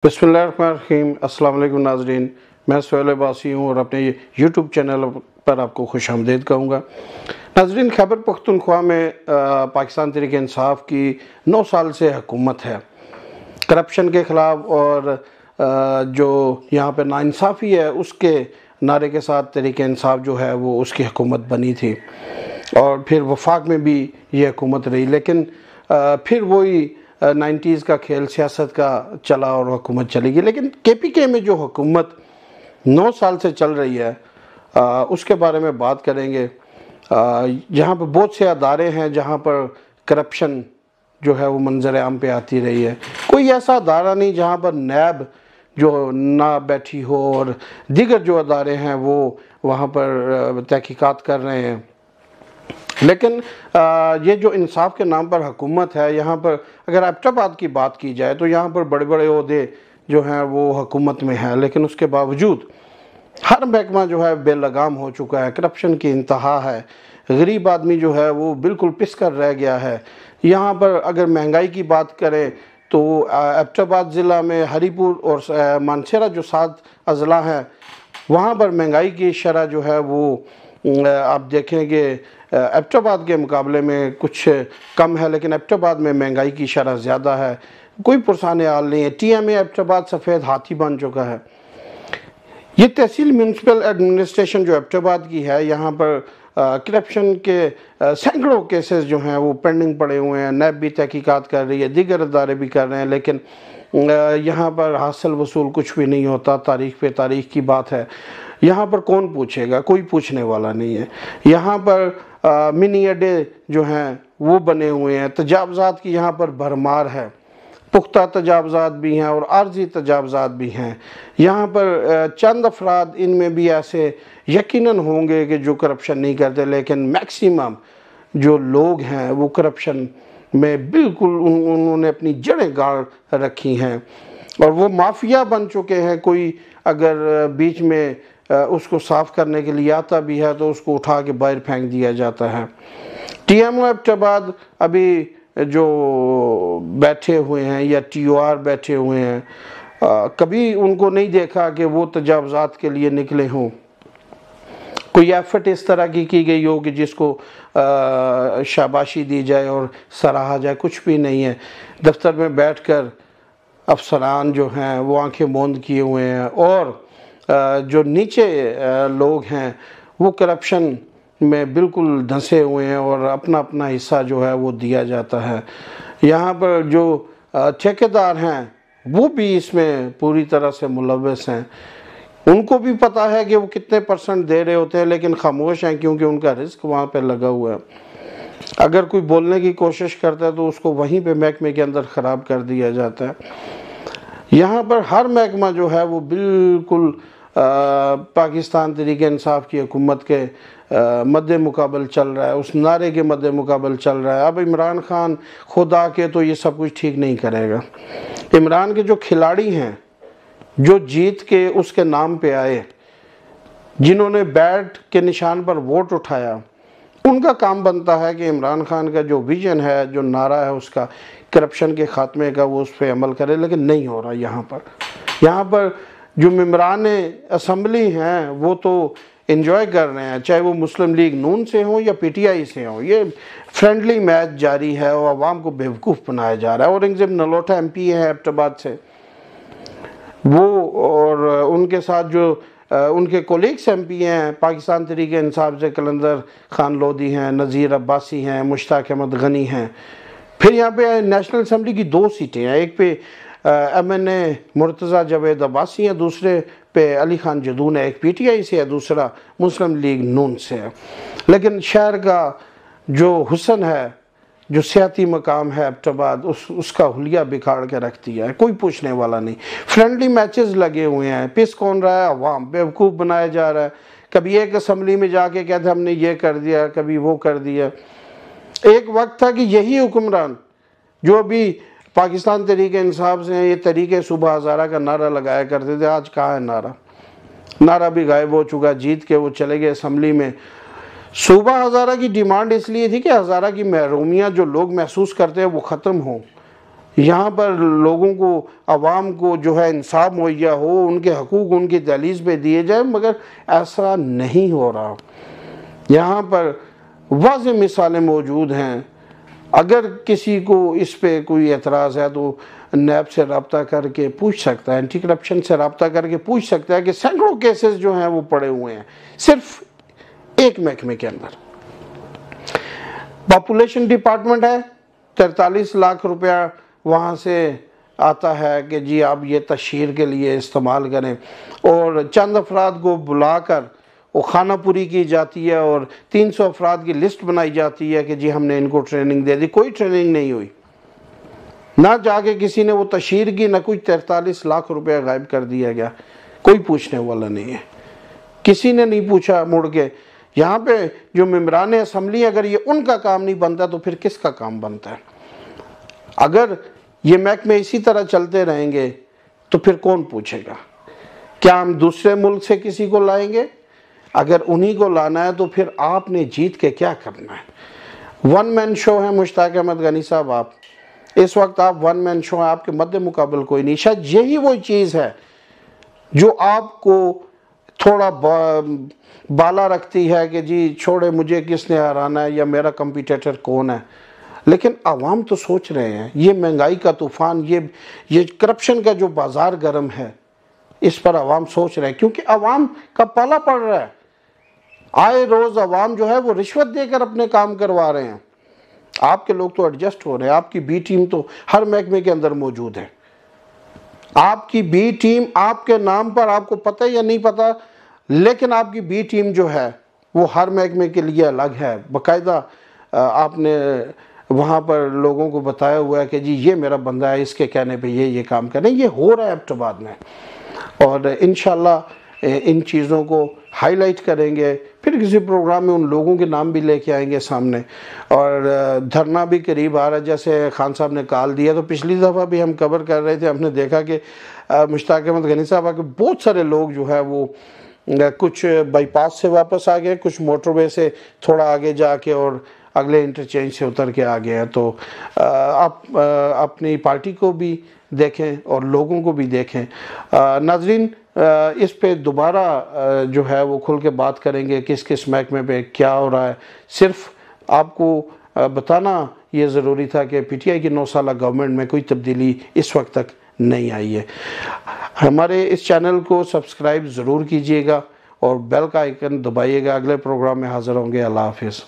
बिस्मिल्लाहिर्रहमानिर्रहीम। अस्सलाम वालेकुम नाज़रीन, मैं सुहेल अब्बासी हूँ और अपने यूट्यूब चैनल पर आपको खुश आमदीद कहूँगा। नाज़रीन, खैबर पख्तूनख्वा में पाकिस्तान तहरीक इंसाफ की 9 साल से हुकूमत है। करप्शन के ख़िलाफ़ और जो यहाँ पर नाइंसाफ़ी है उसके नारे के साथ तहरीक इंसाफ जो है वो उसकी हुकूमत बनी थी और फिर वफाक में भी ये हुकूमत रही, लेकिन फिर वही 90s का खेल सियासत का चला और हुकूमत चली गई। लेकिन KPK में जो हुकूमत 9 साल से चल रही है उसके बारे में बात करेंगे। यहाँ पर बहुत से अदारे हैं जहाँ पर करप्शन जो है वो मंजर आम पे आती रही है। कोई ऐसा अदारा नहीं जहाँ पर नैब जो ना बैठी हो और दीगर जो अदारे हैं वो वहाँ पर तहकीकात कर रहे हैं। लेकिन ये जो इंसाफ के नाम पर हुकूमत है, यहाँ पर अगर एबटाबाद की बात की जाए तो यहाँ पर बड़े बड़े ओहदे जो हैं वो हुकूमत में हैं, लेकिन उसके बावजूद हर महकमा जो है बेलगाम हो चुका है। करप्शन की इंतहा है, गरीब आदमी जो है वो बिल्कुल पिस कर रह गया है। यहाँ पर अगर महंगाई की बात करें तो एबटाबाद ज़िला में हरीपुर और मानसेरा जो 7 अजला हैं वहाँ पर महंगाई की शरह जो है वो आप देखेंगे एबटाबाद के मुकाबले में कुछ कम है, लेकिन एबटाबाद में महंगाई की शरह ज़्यादा है। कोई पुरसाने हाल नहीं है। TMA एबटाबाद सफ़ेद हाथी बन चुका है। ये तहसील म्यूनसिपल एडमिनिस्ट्रेशन जो एबटाबाद की है, यहाँ पर करप्शन के सैकड़ों केसेस जो हैं वो पेंडिंग पड़े हुए हैं। नैब भी तहकीकात कर रही है, दीगर अदारे भी कर रहे हैं, लेकिन यहाँ पर हासिल वसूल कुछ भी नहीं होता। तारीख पे तारीख की बात है। यहाँ पर कौन पूछेगा? कोई पूछने वाला नहीं है। यहाँ पर मिनी अड्डे जो हैं वो बने हुए हैं। तजावज़ात की यहाँ पर भरमार है। पुख्ता तजावज़ात भी हैं और आर्जी तजावज़ात भी हैं। यहाँ पर चंद अफराद इनमें भी ऐसे यकीनन होंगे कि जो करप्शन नहीं करते, लेकिन मैक्सिमम जो लोग हैं वो करप्शन में बिल्कुल उन्होंने अपनी जड़ें गाड़ रखी हैं और वो माफिया बन चुके हैं। कोई अगर बीच में उसको साफ़ करने के लिए आता भी है तो उसको उठा के बाहर फेंक दिया जाता है। TMO एबटाबाद अभी जो बैठे हुए हैं या TOR बैठे हुए हैं, कभी उनको नहीं देखा कि वो तजावज़ात के लिए निकले हों। कोई एफर्ट इस तरह की गई हो कि जिसको शाबाशी दी जाए और सराहा जाए, कुछ भी नहीं है। दफ्तर में बैठकर अफसरान जो हैं वो आंखें बंद किए हुए हैं और जो नीचे लोग हैं वो करप्शन में बिल्कुल धंसे हुए हैं और अपना अपना हिस्सा जो है वो दिया जाता है। यहाँ पर जो ठेकेदार हैं वो भी इसमें पूरी तरह से मुलव्वस हैं। उनको भी पता है कि वो कितने % दे रहे होते हैं, लेकिन खामोश हैं क्योंकि उनका रिस्क वहाँ पे लगा हुआ है। अगर कोई बोलने की कोशिश करता है तो उसको वहीं पे महकमे के अंदर ख़राब कर दिया जाता है। यहाँ पर हर महकमा जो है वो बिल्कुल पाकिस्तान तहरीक इंसाफ की हुकूमत के मद्दे मुकाबल चल रहा है, उस नारे के मद्दे मुकाबल चल रहा है। अब इमरान खान खुद आके तो ये सब कुछ ठीक नहीं करेगा। इमरान के जो खिलाड़ी हैं जो जीत के उसके नाम पे आए, जिन्होंने बैट के निशान पर वोट उठाया, उनका काम बनता है कि इमरान खान का जो विजन है, जो नारा है उसका करप्शन के ख़ात्मे का, वो उस पर अमल करे, लेकिन नहीं हो रहा। यहाँ पर जो मेंबरान असम्बली हैं वो तो एंजॉय कर रहे हैं, चाहे वो मुस्लिम लीग नून से हो या PTI से हो। ये फ्रेंडली मैच जारी है और आवाम को बेवकूफ़ बनाया जा रहा है। औरंगज़ेब नलोटा MP हैं एबटाबाद से, वो और उनके साथ जो उनके कोलीग्स MP हैं पाकिस्तान तहरीक इंसाफ से, कलंदर खान लोधी हैं, नज़ीर अब्बासी हैं, मुश्ताक अहमद गनी हैं। फिर यहाँ पे नेशनल असम्बली की 2 सीटें हैं, एक पे MNA मुर्तज़ा जावेद अब्बासी है, दूसरे पे अली खान जदून है। एक PTI से है, दूसरा मुस्लिम लीग नून से है। लेकिन शहर का जो हुस्न है, जो सियाती मकाम है एबटाबाद, उसका हुलिया बिगाड़ के रख दिया है। कोई पूछने वाला नहीं। फ्रेंडली मैचेस लगे हुए हैं। पिस कौन रहा है? अवाम। बेवकूफ़ बनाया जा रहा है। कभी एक असम्बली में जाके कहते हमने ये कर दिया, कभी वो कर दिया। एक वक्त था कि यही हुक्मरान जो अभी पाकिस्तान तहरीक इंसाफ से ये तरीके सुबह हज़ारा का नारा लगाया करते थे, आज कहाँ है नारा? नारा भी गायब हो चुका। जीत के वो चले गए असम्बली में। सुबह हज़ारा की डिमांड इसलिए थी कि हज़ारा की महरूमियाँ जो लोग महसूस करते हैं वो ख़त्म हो। یہاں پر لوگوں کو، عوام کو جو ہے انصاف مہیا ہو، ان کے حقوق ان کی دہلیز پہ دیے جائے، مگر ایسا نہیں ہو رہا۔ یہاں پر واضح مثالیں موجود ہیں۔ اگر کسی کو اس پہ کوئی اعتراض ہے تو نیب سے رابطہ کر کے پوچھ سکتا ہے، اینٹی کرپشن سے رابطہ کر کے پوچھ سکتا ہے کہ سینکڑوں کیسز جو ہیں وہ پڑے ہوئے ہیں صرف ایک محکمے کے اندر۔ پاپولیشن ڈپارٹمنٹ ہے، 43 لاکھ روپیہ وہاں سے آتا ہے کہ جی آپ یہ تشہیر کے لیے استعمال کریں، اور چند افراد کو بلا کر وہ خانہ پوری کی جاتی ہے اور 300 افراد کی لسٹ بنائی جاتی ہے کہ جی ہم نے ان کو ٹریننگ دے دی۔ کوئی ٹریننگ نہیں ہوئی، نہ جا کے کسی نے وہ تشہیر کی، نہ کوئی 43 لاکھ روپیہ غائب کر دیا گیا۔ کوئی پوچھنے والا نہیں ہے، کسی نے نہیں پوچھا مڑ کے۔ یہاں پہ جو ممبران اسمبلی، اگر یہ ان کا کام نہیں بنتا تو پھر کس کا کام بنتا ہے؟ اگر یہ محکمے اسی طرح چلتے رہیں گے تو پھر کون پوچھے گا؟ کیا ہم دوسرے ملک سے کسی کو لائیں گے؟ اگر انہی کو لانا ہے تو پھر آپ نے جیت کے کیا کرنا ہے؟ ون مین شو ہے مشتاق احمد غنی صاحب، آپ اس وقت آپ ون مین شو ہیں، آپ کے مد مقابل کوئی نہیں۔ شاید یہی وہ چیز ہے جو آپ کو تھوڑا بالا رکھتی ہے کہ جی چھوڑے مجھے کس نے ہرانا ہے یا میرا کمپیٹیٹر کون ہے۔ لیکن عوام تو سوچ رہے ہیں، یہ مہنگائی کا طوفان، یہ کرپشن کا جو بازار گرم ہے، اس پر عوام سوچ رہے ہیں، کیونکہ عوام کا پالا پڑ رہا ہے۔ آئے روز عوام جو ہے وہ رشوت دے کر اپنے کام کروا رہے ہیں۔ آپ کے لوگ تو ایڈجسٹ ہو رہے ہیں، آپ کی بی ٹیم تو ہر محکمے کے اندر موجود ہے۔ آپ کی بی ٹیم آپ کے نام پر، آپ کو پتہ یا نہیں پتہ، لیکن آپ کی بی ٹیم جو ہے وہ ہر محکمے کے لیے الگ ہے۔ باقاعدہ آپ نے وہاں پر لوگوں کو بتایا ہوا ہے کہ جی یہ میرا بندہ ہے، اس کے کہنے پہ یہ کام کریں۔ یہ ہو رہا ہے ایبٹ آباد میں، اور انشاءاللہ ان چیزوں کو ہائی لائٹ کریں گے۔ پھر کسی پروگرام میں ان لوگوں کے نام بھی لے کے آئیں گے سامنے، اور دھرنا بھی قریب آ رہا ہے۔ جیسے خان صاحب نے کال دیا تو پچھلی دفعہ بھی ہم کور کر رہے تھے، ہم نے دیکھا کہ مشتاق احمد غنی صاحب کے بہت سارے لوگ جو ہے وہ کچھ بائی پاس سے واپس آ گئے، کچھ موٹر وے سے تھوڑا آگے جا کے اور اگلے انٹرچینج سے اتر کے آ گئے ہیں۔ تو آپ اپنی پارٹی کو بھی دیکھیں اور لوگوں کو بھی دیکھیں۔ ناظرین، اس پہ دوبارہ جو ہے وہ کھل کے بات کریں گے، کس کس محکمے پہ کیا ہو رہا ہے۔ صرف آپ کو بتانا یہ ضروری تھا کہ پی ٹی آئی کی 9 سالہ گورنمنٹ میں کوئی تبدیلی اس وقت تک نہیں آئی ہے۔ ہمارے اس چینل کو سبسکرائب ضرور کیجئے گا اور بیل کا آئیکن دبائیے گا۔ اگلے پروگرام میں حاضر ہوں گے۔ اللہ حافظ۔